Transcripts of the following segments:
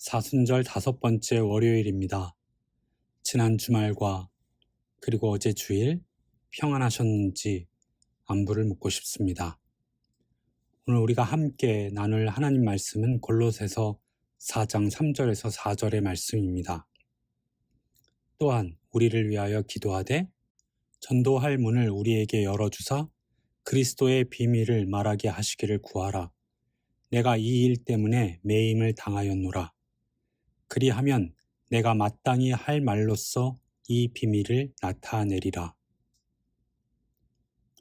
사순절 5번째 월요일입니다. 지난 주말과 그리고 어제 주일 평안하셨는지 안부를 묻고 싶습니다. 오늘 우리가 함께 나눌 하나님 말씀은 골로새서 4장 3절에서 4절의 말씀입니다. 또한 우리를 위하여 기도하되 전도할 문을 우리에게 열어주사 그리스도의 비밀을 말하게 하시기를 구하라. 내가 이 일 때문에 매임을 당하였노라. 그리하면 내가 마땅히 할 말로써 이 비밀을 나타내리라.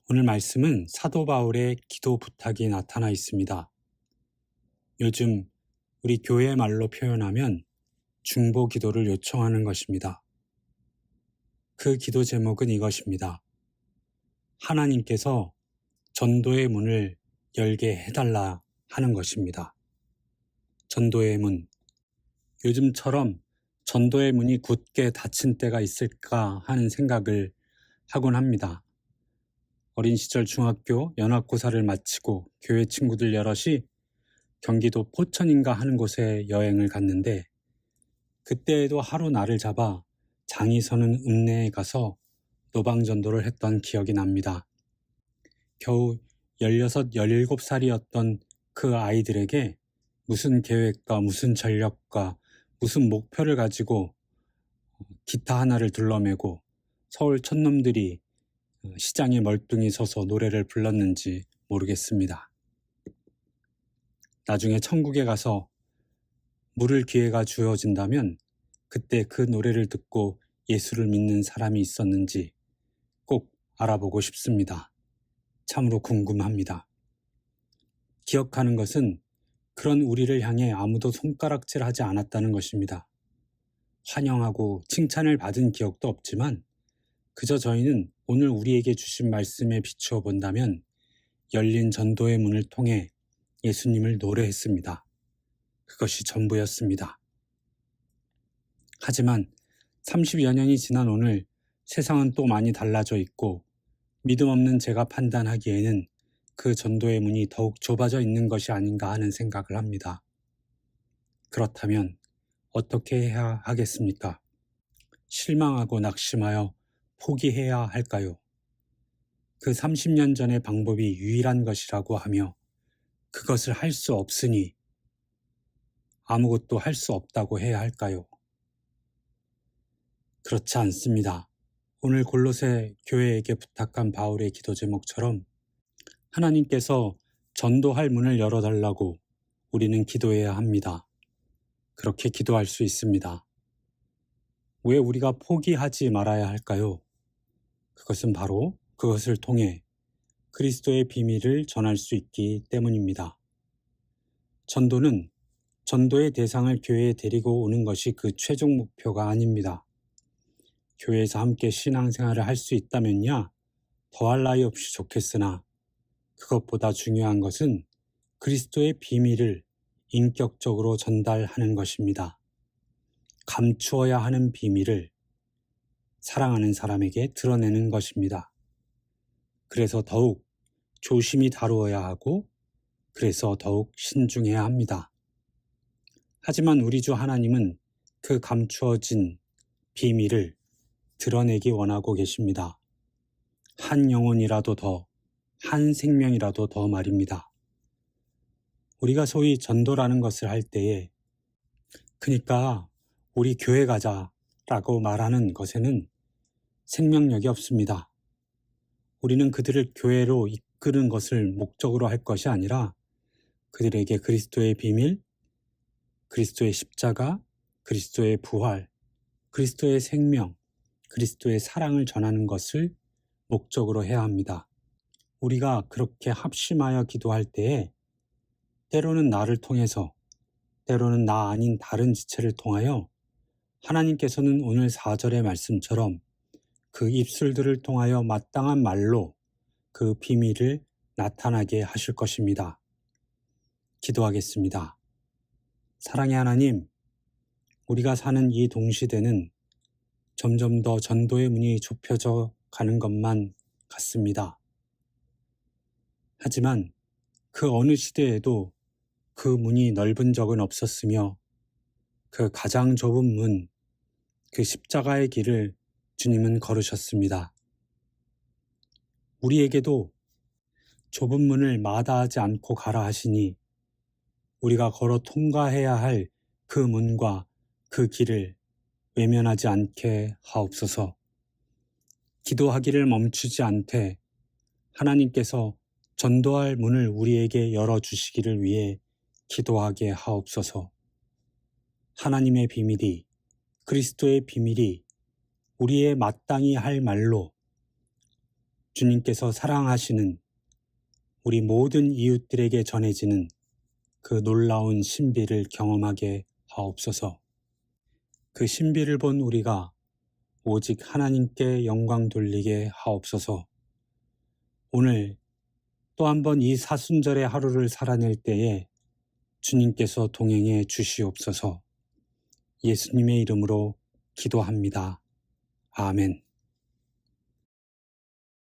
오늘 말씀은 사도 바울의 기도 부탁이 나타나 있습니다. 요즘 우리 교회 말로 표현하면 중보 기도를 요청하는 것입니다. 그 기도 제목은 이것입니다. 하나님께서 전도의 문을 열게 해달라 하는 것입니다. 전도의 문. 요즘처럼 전도의 문이 굳게 닫힌 때가 있을까 하는 생각을 하곤 합니다. 어린 시절 중학교 연합고사를 마치고 교회 친구들 여럿이 경기도 포천인가 하는 곳에 여행을 갔는데 그때에도 하루 날을 잡아 장이 서는 읍내에 가서 노방전도를 했던 기억이 납니다. 겨우 16, 17살이었던 그 아이들에게 무슨 계획과 무슨 전력과 무슨 목표를 가지고 기타 하나를 둘러매고 서울 촌놈들이 시장에 멀뚱히 서서 노래를 불렀는지 모르겠습니다. 나중에 천국에 가서 물을 기회가 주어진다면 그때 그 노래를 듣고 예수를 믿는 사람이 있었는지 꼭 알아보고 싶습니다. 참으로 궁금합니다. 기억하는 것은 그런 우리를 향해 아무도 손가락질하지 않았다는 것입니다. 환영하고 칭찬을 받은 기억도 없지만 그저 저희는 오늘 우리에게 주신 말씀에 비추어 본다면 열린 전도의 문을 통해 예수님을 노래했습니다. 그것이 전부였습니다. 하지만 30여 년이 지난 오늘 세상은 또 많이 달라져 있고 믿음 없는 제가 판단하기에는 그 전도의 문이 더욱 좁아져 있는 것이 아닌가 하는 생각을 합니다. 그렇다면 어떻게 해야 하겠습니까? 실망하고 낙심하여 포기해야 할까요? 그 30년 전의 방법이 유일한 것이라고 하며 그것을 할 수 없으니 아무것도 할 수 없다고 해야 할까요? 그렇지 않습니다. 오늘 골로새 교회에게 부탁한 바울의 기도 제목처럼 하나님께서 전도할 문을 열어달라고 우리는 기도해야 합니다. 그렇게 기도할 수 있습니다. 왜 우리가 포기하지 말아야 할까요? 그것은 바로 그것을 통해 그리스도의 비밀을 전할 수 있기 때문입니다. 전도는 전도의 대상을 교회에 데리고 오는 것이 그 최종 목표가 아닙니다. 교회에서 함께 신앙생활을 할 수 있다면야 더할 나위 없이 좋겠으나 그것보다 중요한 것은 그리스도의 비밀을 인격적으로 전달하는 것입니다. 감추어야 하는 비밀을 사랑하는 사람에게 드러내는 것입니다. 그래서 더욱 조심히 다루어야 하고 그래서 더욱 신중해야 합니다. 하지만 우리 주 하나님은 그 감추어진 비밀을 드러내기 원하고 계십니다. 한 영혼이라도 더, 한 생명이라도 더 말입니다. 우리가 소위 전도라는 것을 할 때에 그러니까 우리 교회 가자라고 말하는 것에는 생명력이 없습니다. 우리는 그들을 교회로 이끄는 것을 목적으로 할 것이 아니라 그들에게 그리스도의 비밀, 그리스도의 십자가, 그리스도의 부활, 그리스도의 생명, 그리스도의 사랑을 전하는 것을 목적으로 해야 합니다. 우리가 그렇게 합심하여 기도할 때에 때로는 나를 통해서 때로는 나 아닌 다른 지체를 통하여 하나님께서는 오늘 4절의 말씀처럼 그 입술들을 통하여 마땅한 말로 그 비밀을 나타나게 하실 것입니다. 기도하겠습니다. 사랑의 하나님, 우리가 사는 이 동시대는 점점 더 전도의 문이 좁혀져 가는 것만 같습니다. 하지만 그 어느 시대에도 그 문이 넓은 적은 없었으며 그 가장 좁은 문, 그 십자가의 길을 주님은 걸으셨습니다. 우리에게도 좁은 문을 마다하지 않고 가라 하시니 우리가 걸어 통과해야 할 그 문과 그 길을 외면하지 않게 하옵소서. 기도하기를 멈추지 않되 하나님께서 전도할 문을 우리에게 열어주시기를 위해 기도하게 하옵소서. 하나님의 비밀이, 그리스도의 비밀이 우리의 마땅히 할 말로 주님께서 사랑하시는 우리 모든 이웃들에게 전해지는 그 놀라운 신비를 경험하게 하옵소서. 그 신비를 본 우리가 오직 하나님께 영광 돌리게 하옵소서. 오늘 또 한 번 이 사순절의 하루를 살아낼 때에 주님께서 동행해 주시옵소서. 예수님의 이름으로 기도합니다. 아멘.